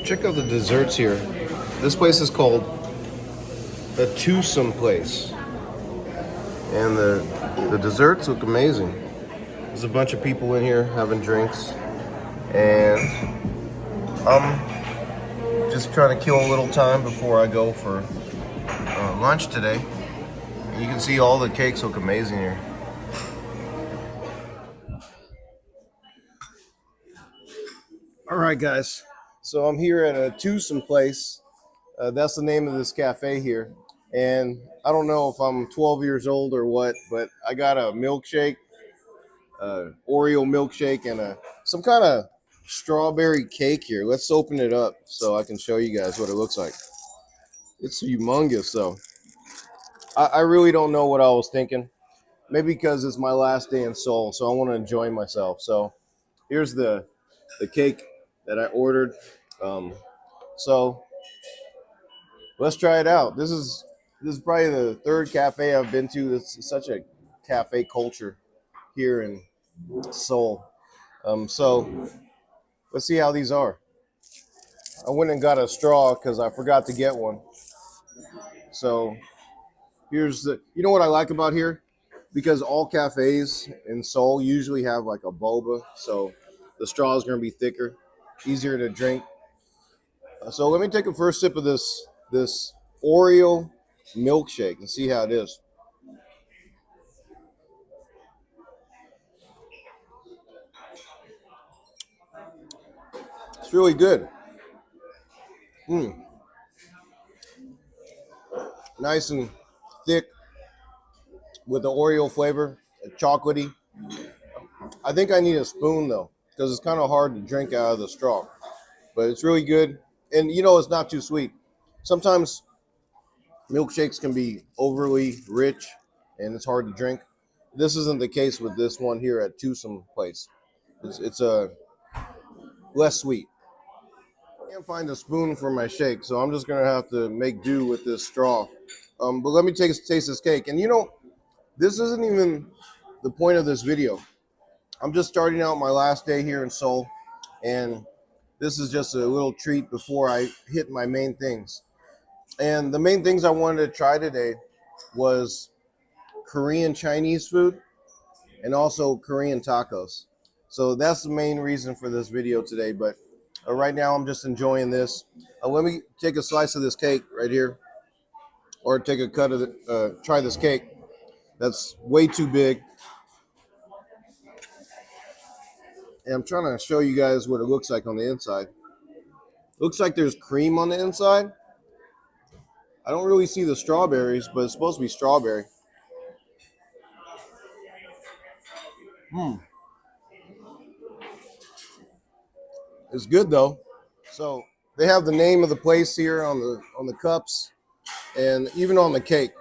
Check out the desserts here. This place is called the Twosome Place, and the desserts look amazing. There's a bunch of people in here having drinks, and I'm just trying to kill a little time before I go for lunch today. And you can see all the cakes look amazing here. All right, guys. So I'm here at a Twosome Place. That's the name of this cafe here. And I don't know if I'm 12 years old or what, but I got a milkshake, Oreo milkshake, and some kind of strawberry cake here. Let's open it up so I can show you guys what it looks like. It's humongous, though. I really don't know what I was thinking. Maybe because it's my last day in Seoul, so I want to enjoy myself. So here's the cake that I ordered. So let's try it out. This is probably the third cafe I've been to. It's such a cafe culture here in Seoul. So let's see how these are. I went and got a straw because I forgot to get one. So here's you know what I like about here? Because all cafes in Seoul usually have like a boba, so the straw is going to be thicker, easier to drink. So let me take a first sip of this Oreo milkshake and see how it is. It's really good. Nice and thick with the Oreo flavor, chocolatey. I think I need a spoon though, because it's kind of hard to drink out of the straw. But it's really good, and you know it's not too sweet. Sometimes milkshakes can be overly rich, and it's hard to drink. This isn't the case with this one here at Twosome Place. It's a less sweet. I can't find a spoon for my shake, so I'm just gonna have to make do with this straw. But let me taste this cake, and you know, this isn't even the point of this video. I'm just starting out my last day here in Seoul, and this is just a little treat before I hit my main things. And the main things I wanted to try today was Korean Chinese food and also Korean tacos. So that's the main reason for this video today. But right now I'm just enjoying this. Let me take a slice of this cake right here, or take a cut of the, try this cake. That's way too big. And I'm trying to show you guys what it looks like on the inside. Looks like there's cream on the inside. I don't really see the strawberries, but it's supposed to be strawberry. It's good though. So they have the name of the place here on the cups and even on the cake.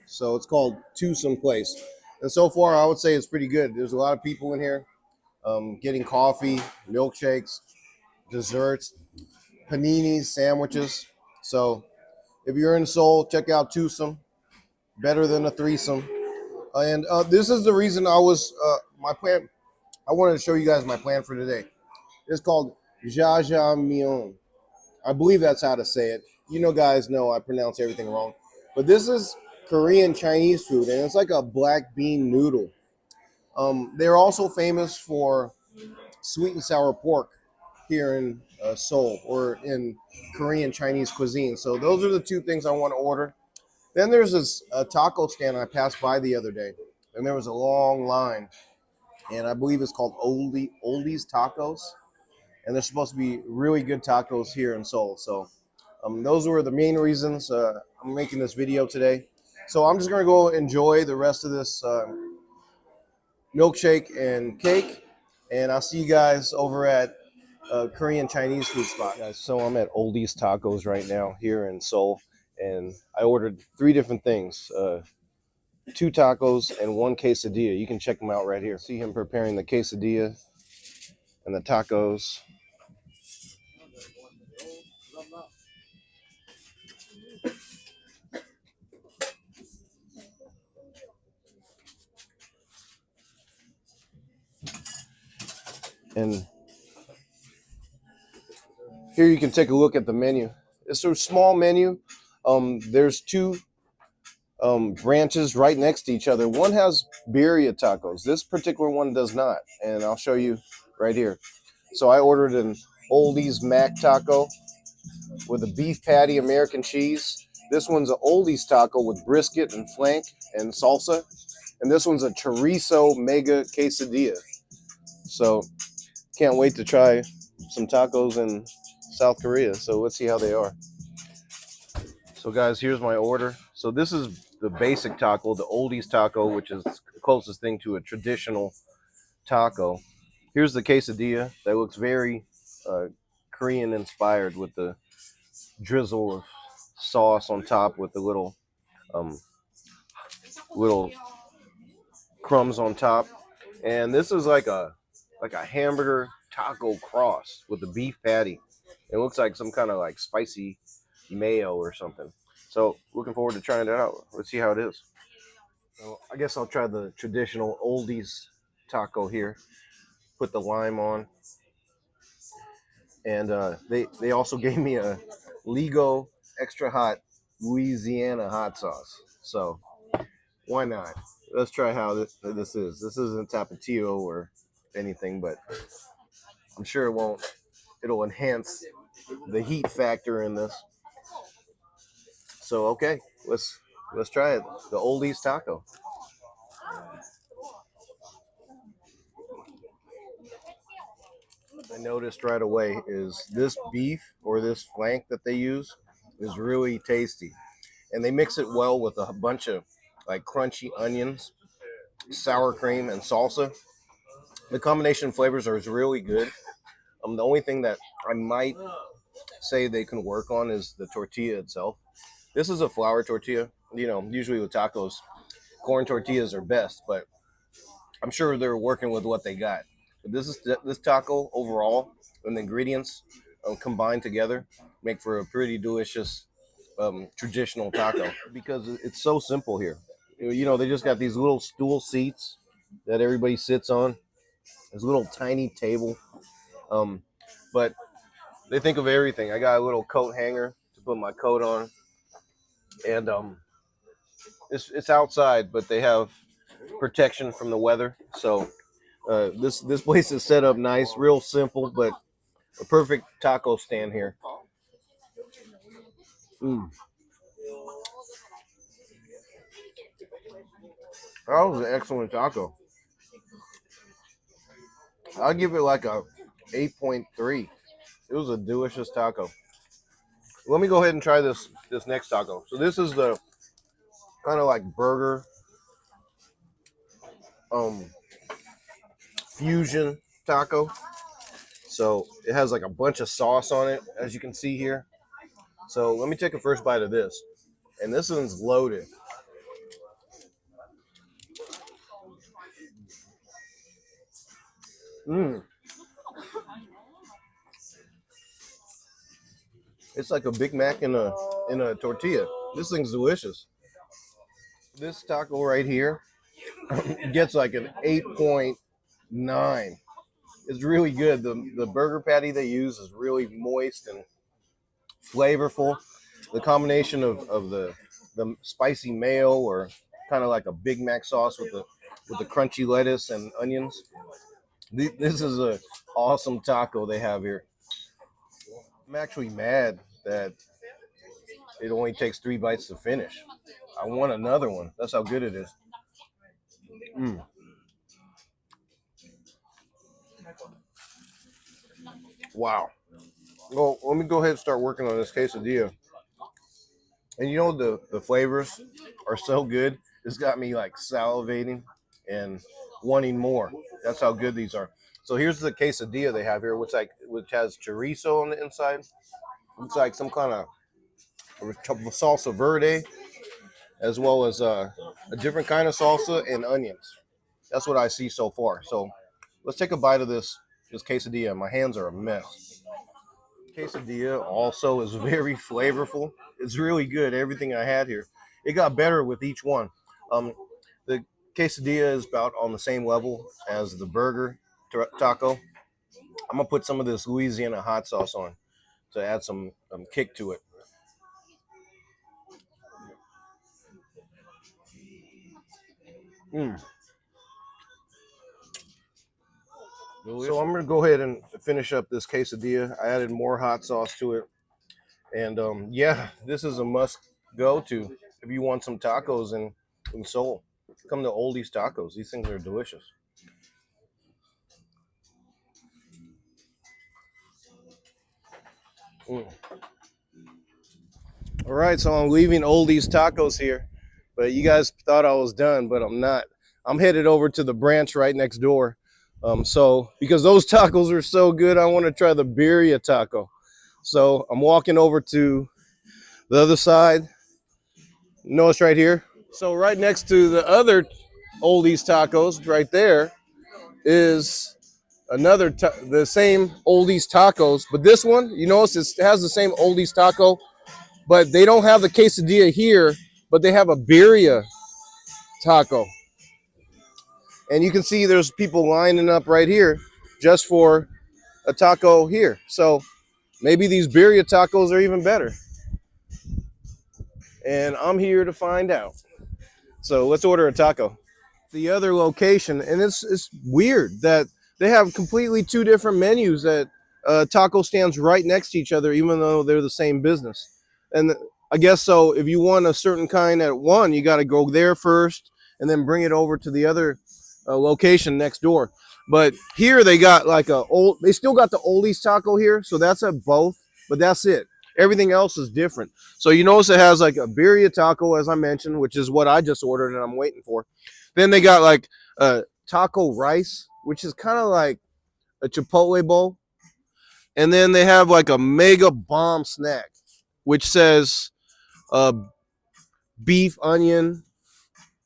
So it's called Twosome Place. And so far, I would say it's pretty good. There's a lot of people in here getting coffee, milkshakes, desserts, paninis, sandwiches. So if you're in Seoul, check out Twosome. Better than a threesome. And this is the reason I was my plan. I wanted to show you guys my plan for today. It's called Jajangmyeon. I believe that's how to say it. You know, guys know I pronounce everything wrong. But this is Korean Chinese food, and it's like a black bean noodle. They're also famous for sweet and sour pork here in Seoul, or in Korean Chinese cuisine. So those are the two things I want to order. Then there's this taco stand I passed by the other day, and there was a long line, and I believe it's called Oldies Tacos, and they're supposed to be really good tacos here in Seoul. So those were the main reasons I'm making this video today. So I'm just going to go enjoy the rest of this milkshake and cake, and I'll see you guys over at Korean Chinese food spot. Guys, so I'm at Oldies Tacos right now here in Seoul, and I ordered 3 different things, 2 tacos and 1 quesadilla. You can check them out right here. See him preparing the quesadilla and the tacos. And Here you can take a look at the menu. It's a small menu. There's two branches right next to each other. One has birria tacos. This particular one does not, and I'll show you right here. So I ordered an Oldies Mac taco with a beef patty, American cheese. This one's an Oldies taco with brisket and flank and salsa. And this one's a chorizo mega quesadilla. So can't wait to try some tacos in South Korea. So let's see how they are. So guys, here's my order. So this is the basic taco, the Oldies taco, which is the closest thing to a traditional taco. Here's the quesadilla that looks very Korean inspired with the drizzle of sauce on top with the little crumbs on top. And this is like a hamburger taco cross with a beef patty. It looks like some kind of like spicy mayo or something. So looking forward to trying it out. Let's see how it is. So I guess I'll try the traditional Oldies taco here. Put the lime on. And they also gave me a Lego extra hot Louisiana hot sauce. So why not? Let's try how this is. This isn't Tapatio or anything, but I'm sure it'll enhance the heat factor in this. So okay, let's try it. The Oldies taco. I noticed right away is this beef or this flank that they use is really tasty. And they mix it well with a bunch of like crunchy onions, sour cream, and salsa. The combination of flavors are really good. The only thing that I might say they can work on is the tortilla itself. This is a flour tortilla. You know, usually with tacos, corn tortillas are best, but I'm sure they're working with what they got. But this taco overall, and the ingredients combined together make for a pretty delicious traditional taco because it's so simple here. You know, they just got these little stool seats that everybody sits on. This little tiny table, but they think of everything. I got a little coat hanger to put my coat on, and it's outside, but they have protection from the weather. So this place is set up nice, real simple, but a perfect taco stand here. Mm. That was an excellent taco. I'll give it like a 8.3. It was a delicious taco. Let me go ahead and try this next taco. So this is the kind of like burger fusion taco. So it has like a bunch of sauce on it, as you can see here. So let me take a first bite of this. And this one's loaded. Mmm. It's like a Big Mac in a tortilla. This thing's delicious. This taco right here gets like an 8.9. It's really good. The burger patty they use is really moist and flavorful. The combination of the spicy mayo or kind of like a Big Mac sauce with the crunchy lettuce and onions. This is a awesome taco they have here. I'm actually mad that it only takes 3 bites to finish. I want another one. That's how good it is. Mm. Wow. Well, let me go ahead and start working on this quesadilla. And you know the flavors are so good. It's got me like salivating and wanting more. That's how good these are. So here's the quesadilla they have here, which has chorizo on the inside. Looks like some kind of salsa verde, as well as a different kind of salsa and onions. That's what I see so far. So let's take a bite of this quesadilla. My hands are a mess. Quesadilla also is very flavorful. It's really good. Everything I had here, it got better with each one. The quesadilla is about on the same level as the burger taco. I'm gonna put some of this Louisiana hot sauce on to add some kick to it. Mm. So I'm gonna go ahead and finish up this quesadilla. I added more hot sauce to it, and yeah, this is a must go to if you want some tacos in Seoul. Come to Oldies Tacos. These things are delicious. Mm. All right, so I'm leaving Oldies Tacos here, but you guys thought I was done, but I'm not. I'm headed over to the branch right next door. So because those tacos are so good, I want to try the birria taco. So I'm walking over to the other side. Notice right here. So right next to the other Oldies Tacos, right there, is another the same Oldies Tacos, but this one, you notice it has the same Oldies Taco, but they don't have the quesadilla here, but they have a birria taco. And you can see there's people lining up right here just for a taco here. So maybe these birria tacos are even better. And I'm here to find out. So let's order a taco. The other location, and it's weird that they have completely two different menus at taco stands right next to each other, even though they're the same business. And I guess so. If you want a certain kind at one, you got to go there first, and then bring it over to the other location next door. But here they got like they still got the Oldies taco here, so that's at both. But that's it. Everything else is different. So you notice it has like a birria taco, as I mentioned, which is what I just ordered and I'm waiting for. Then they got like taco rice, which is kind of like a Chipotle bowl. And then they have like a mega bomb snack, which says uh, beef, onion,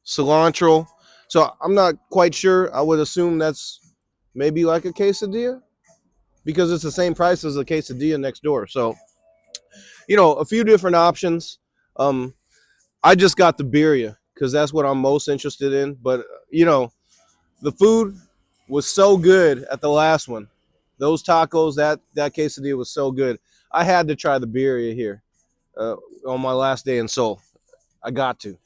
cilantro. So I'm not quite sure. I would assume that's maybe like a quesadilla because it's the same price as a quesadilla next door. So, a few different options. I just got the birria because that's what I'm most interested in. But, the food was so good at the last one. Those tacos, that quesadilla was so good. I had to try the birria here uh, on my last day in Seoul. I got to.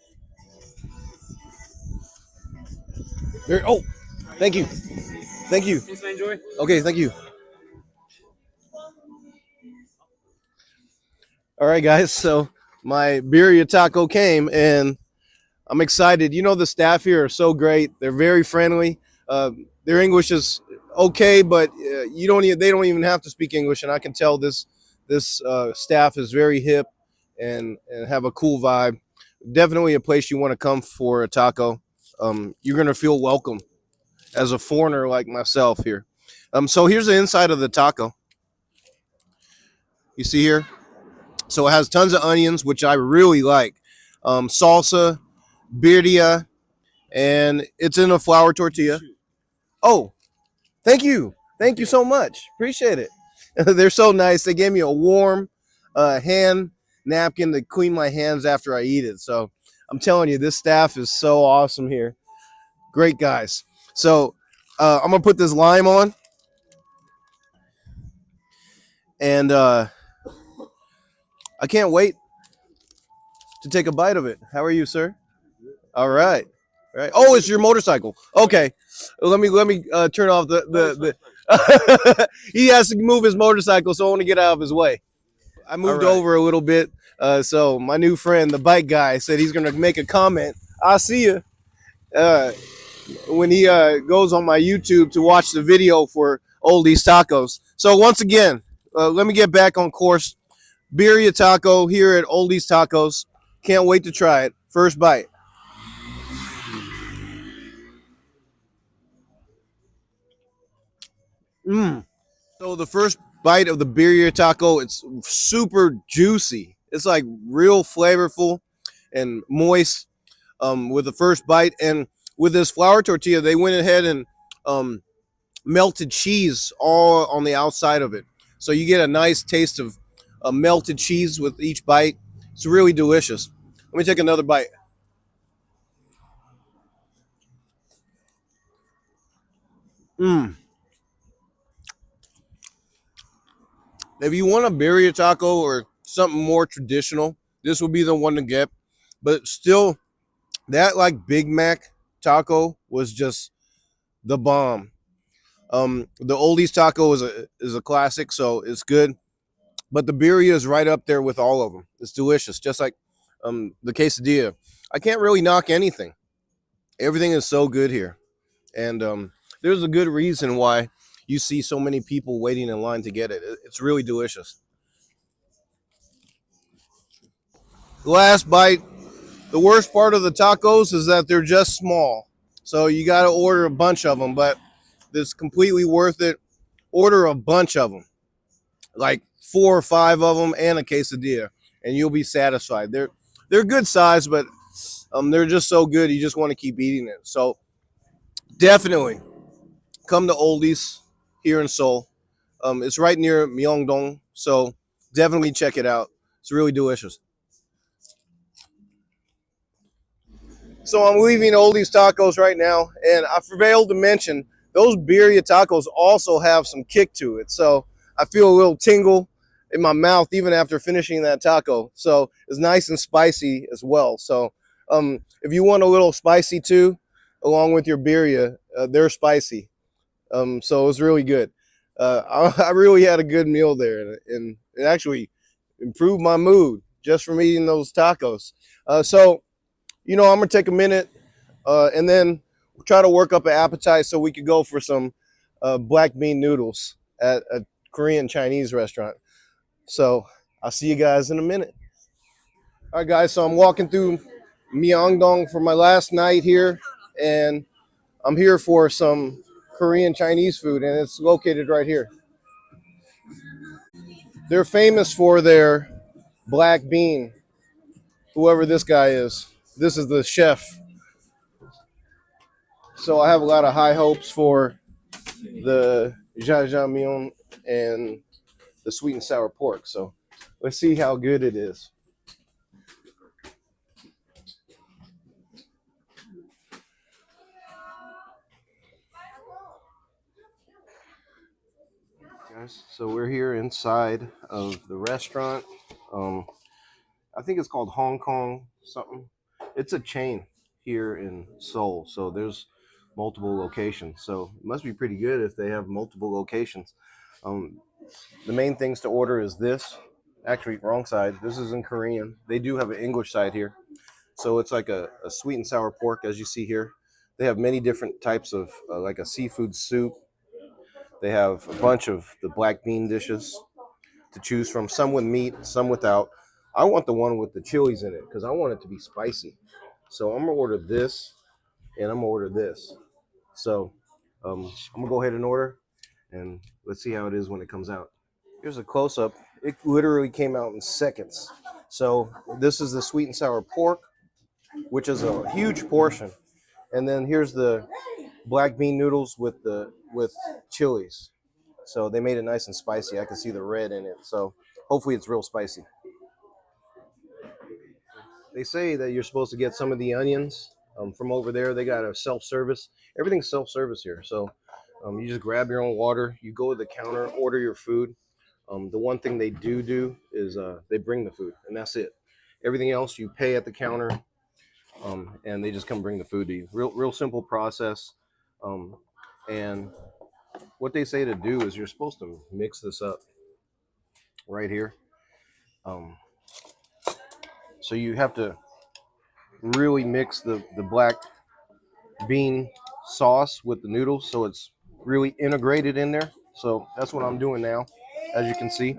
Oh, thank you. Thank you. Okay, thank you. All right, guys. So my birria taco came, and I'm excited. The staff here are so great. They're very friendly. Their English is okay, but they don't even have to speak English, and I can tell this staff is very hip and have a cool vibe. Definitely a place you want to come for a taco. You're gonna feel welcome as a foreigner like myself here. So here's the inside of the taco. You see here. So it has tons of onions, which I really like. Salsa, birria, and it's in a flour tortilla. Oh, thank you. Thank you so much. Appreciate it. They're so nice. They gave me a warm hand napkin to clean my hands after I eat it. So I'm telling you, this staff is so awesome here. Great guys. So I'm going to put this lime on. And I can't wait to take a bite of it. How are you, sir? All right. All right. Oh, it's your motorcycle. Okay. Let me turn off the he has to move his motorcycle, so I want to get out of his way. I moved over a little bit. So my new friend, the bike guy, said he's gonna make a comment. I'll see you when he goes on my YouTube to watch the video for Oldies Tacos. So once again, let me get back on course. Birria taco here at Oldies Tacos. Can't wait to try it. First bite. Mmm. So the first bite of the birria taco, it's super juicy. It's like real flavorful and moist with the first bite. And with this flour tortilla, they went ahead and melted cheese all on the outside of it. So you get a nice taste of melted cheese with each bite. It's really delicious. Let me take another bite. Mmm. If you want a birria taco or something more traditional, this would be the one to get. But still, that like Big Mac taco was just the bomb. The Oldies taco is a classic, so it's good. But the birria is right up there with all of them. It's delicious, just like the quesadilla. I can't really knock anything. Everything is so good here, and there's a good reason why you see so many people waiting in line to get it. It's really delicious. Last bite. The worst part of the tacos is that they're just small, so you got to order a bunch of them. But it's completely worth it. Order a bunch of them, like 4 or 5 of them, and a quesadilla, and you'll be satisfied. They're good size, but they're just so good. You just want to keep eating it. So definitely come to Oldies here in Seoul. It's right near Myeongdong, so definitely check it out. It's really delicious. So I'm leaving Oldies Tacos right now, and I failed to mention those birria tacos also have some kick to it. So I feel a little tingle in my mouth even after finishing that taco. So it's nice and spicy as well. So if you want a little spicy too, along with your birria, they're spicy. So it was really good. I really had a good meal there, and it actually improved my mood just from eating those tacos. So I'm gonna take a minute and then try to work up an appetite so we could go for some black bean noodles at a Korean Chinese restaurant. So I'll see you guys in a minute. All right, guys. So I'm walking through Myeongdong for my last night here, and I'm here for some Korean Chinese food, and it's located right here. They're famous for their black bean. Whoever this guy is, this is the chef. So I have a lot of high hopes for the Jajangmyeon and the sweet and sour pork. So let's see how good it is. Guys, so we're here inside of the restaurant. Um, I think it's called Hong Kong something. It's a chain here in Seoul, so there's multiple locations. So it must be pretty good if they have multiple locations. Um, the main things to order is this. Actually, wrong side. This is in Korean. They do have an English side here. So it's like a sweet and sour pork, as you see here. They have many different types of, like a seafood soup. They have a bunch of the black bean dishes to choose from, some with meat, some without. I want the one with the chilies in it because I want it to be spicy. So I'm gonna order this and I'm gonna order this. So I'm gonna go ahead and order, and let's see how it is when it comes out. Here's a close up. It literally came out in seconds. So this is the sweet and sour pork, which is a huge portion, and then here's the black bean noodles with chilies. So they made it nice and spicy. I can see the red in it. So hopefully it's real spicy. They say that you're supposed to get some of the onions from over there. They got a self-service. Everything's self-service here. So you just grab your own water. You go to the counter, order your food. The one thing they do is they bring the food, and that's it. Everything else you pay at the counter, and they just come bring the food to you. Real simple process. And what they say to do is you're supposed to mix this up right here. So you have to really mix the black bean sauce with the noodles so it's really integrated in there. So that's what I'm doing now. As you can see,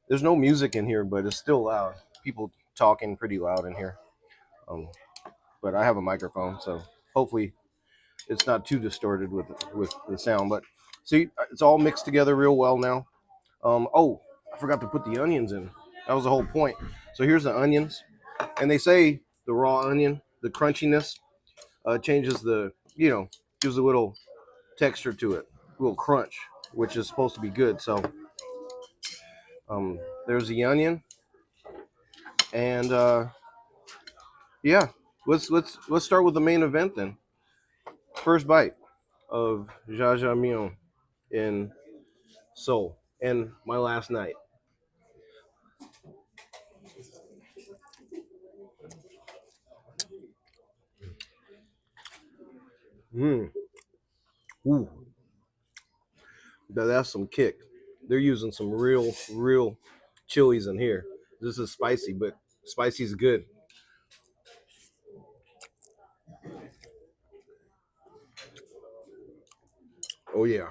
there's no music in here, but it's still loud. People talking pretty loud in here. But I have a microphone, so hopefully it's not too distorted with the sound. But see, it's all mixed together real well now. Oh, I forgot to put the onions in. That was the whole point. So here's the onions, and they say the raw onion, the crunchiness, changes gives a little texture to it, a little crunch, which is supposed to be good. So there's the onion, and yeah, let's start with the main event then. First bite of Jajangmyeon in Seoul. and my last night. Mm. Ooh, that's some kick. They're using some real chilies in here. This is spicy, but spicy is good. Oh yeah,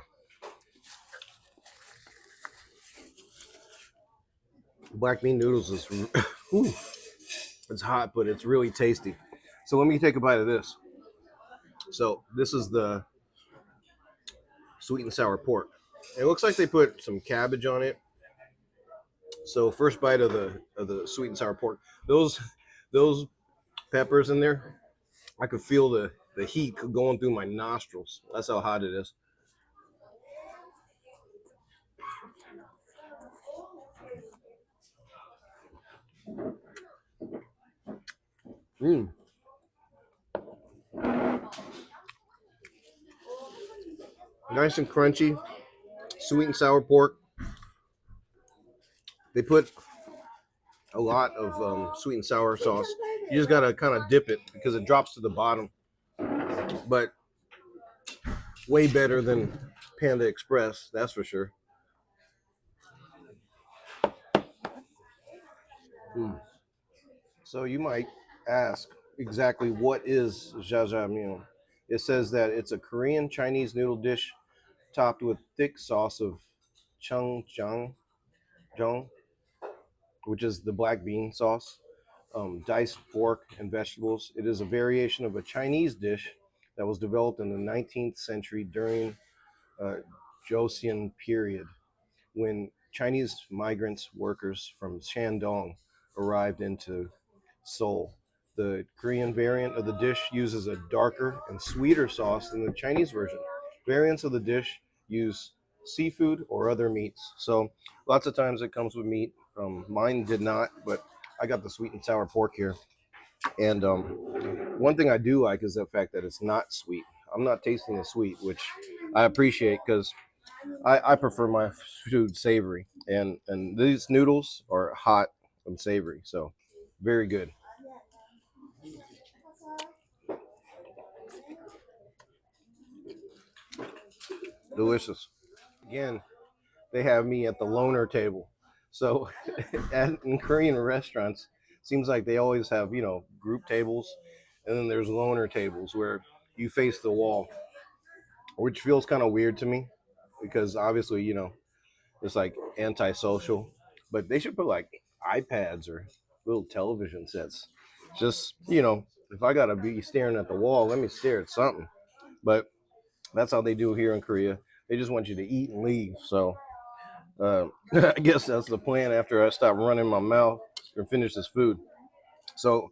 black bean noodles is ooh, it's hot, but it's really tasty. So let me take a bite of this. So this is the sweet and sour pork. It looks like they put some cabbage on it. So first bite of the sweet and sour pork. Those peppers in there, I could feel the heat going through my nostrils. That's how hot it is. Mm, nice and crunchy, sweet and sour pork. They put a lot of sweet and sour sauce. You just gotta kind of dip it because it drops to the bottom. But way better than Panda Express, that's for sure. Mm. So you might ask exactly what is jajangmyeon. It says that it's a Korean Chinese noodle dish topped with thick sauce of chungjang, jong, which is the black bean sauce, diced pork and vegetables. It is a variation of a Chinese dish that was developed in the 19th century during uh, Joseon period, when Chinese migrants workers from Shandong arrived into Seoul. The Korean variant of the dish uses a darker and sweeter sauce than the Chinese version. Variants of the dish use seafood or other meats. So lots of times it comes with meat. Mine did not, but I got the sweet and sour pork here. And one thing I do like is the fact that it's not sweet. I'm not tasting the sweet, which I appreciate because I prefer my food savory, and these noodles are hot and savory, so very good, delicious. Again, they have me at the loner table, so in Korean restaurants, seems like they always have group tables, and then there's loner tables where you face the wall, which feels kind of weird to me because obviously it's like antisocial, but they should put like iPads or little television sets. Just if I gotta be staring at the wall, let me stare at something. But that's how they do here in Korea. They just want you to eat and leave. So I guess that's the plan after I stop running my mouth and finish this food. So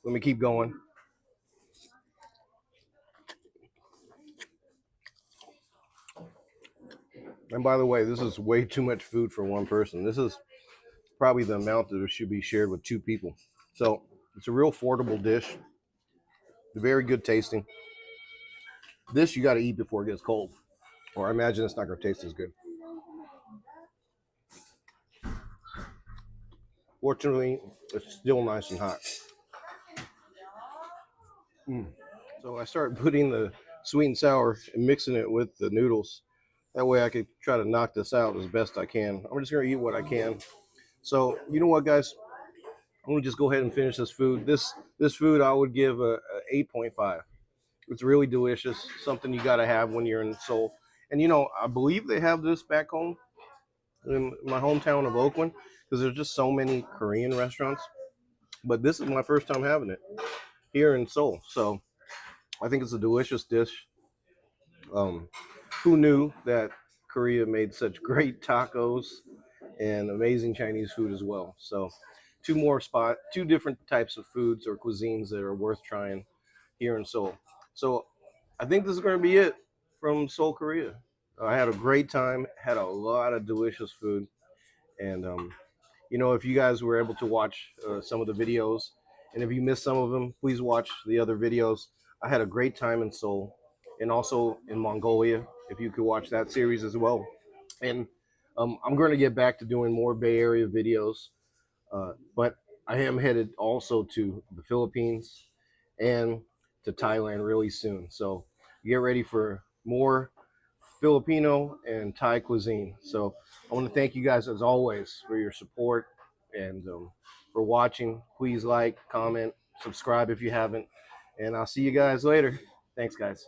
let me keep going. And by the way, this is way too much food for one person. This is probably the amount that should be shared with two people. So it's a real affordable dish, very good tasting. This you got to eat before it gets cold, or I imagine it's not going to taste as good. Fortunately, it's still nice and hot. Mm. So I started putting the sweet and sour and mixing it with the noodles. That way I could try to knock this out as best I can. I'm just going to eat what I can. So you know what, guys? I'm going to just go ahead and finish this food. This food I would give a 8.5. It's really delicious. Something you got to have when you're in Seoul. And I believe they have this back home in my hometown of Oakland because there's just so many Korean restaurants. But this is my first time having it here in Seoul. So I think it's a delicious dish. Um, who knew that Korea made such great tacos and amazing Chinese food as well? So two different types of foods or cuisines that are worth trying here in Seoul. So I think this is going to be it from Seoul, Korea. I had a great time, had a lot of delicious food, and if you guys were able to watch some of the videos, and if you missed some of them, please watch the other videos. I had a great time in Seoul and also in Mongolia, if you could watch that series as well. And I'm going to get back to doing more Bay Area videos, but I am headed also to the Philippines and to Thailand really soon. So get ready for more Filipino and Thai cuisine. So I want to thank you guys as always for your support and for watching. Please like, comment, subscribe if you haven't, and I'll see you guys later. Thanks, guys.